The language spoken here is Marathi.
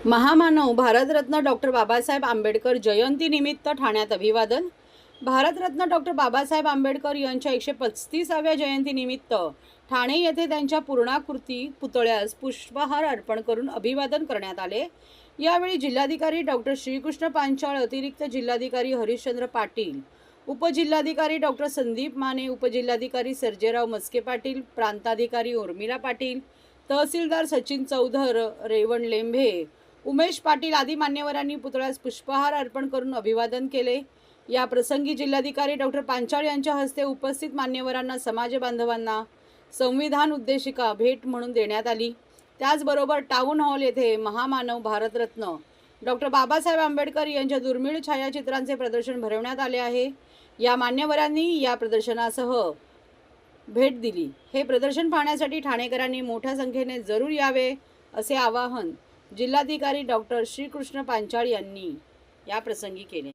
महामानव भारतरत्न डॉक्टर बाबासाहेब आंबेडकर जयंतीनिमित्त ठाण्यात अभिवादन। भारतरत्न डॉक्टर बाबासाहेब आंबेडकर यांच्या 135व्या जयंतीनिमित्त ठाणे येथे त्यांच्या पूर्णाकृती पुतळ्यास पुष्पहार अर्पण करून अभिवादन करण्यात आले। यावेळी जिल्हाधिकारी डॉक्टर श्रीकृष्ण पांचाळ, अतिरिक्त जिल्हाधिकारी हरिश्चंद्र पाटील, उपजिल्हाधिकारी डॉक्टर संदीप माने, उपजिल्हाधिकारी सर्जेराव मस्के पाटील, प्रांताधिकारी उर्मिला पाटील, तहसीलदार सचिन चौधर, रेवण लेंभे, उमेश पाटील आदी मान्यवरांनी पुतळ्यास पुष्पहार अर्पण करून अभिवादन केले। या प्रसंगी जिल्हाधिकारी डॉक्टर पांचाळ यांच्या हस्ते उपस्थित मान्यवरांना समाज बांधवांना संविधान उद्देशिका भेट म्हणून देण्यात आली। त्याचबरोबर टाउन हॉल येथे महामानव भारतरत्न डॉक्टर बाबासाहेब आंबेडकर यांच्या दुर्मिळ छायाचित्रांचे प्रदर्शन भरवण्यात आले आहे। या मान्यवरांनी या प्रदर्शनासह भेट दिली। हे प्रदर्शन पाहण्यासाठी ठाणेकरांनी मोठ्या संख्येने जरूर यावे असे आवाहन जिल्हाधिकारी डॉक्टर श्रीकृष्ण पांचाळ यांनी या प्रसंगी केले।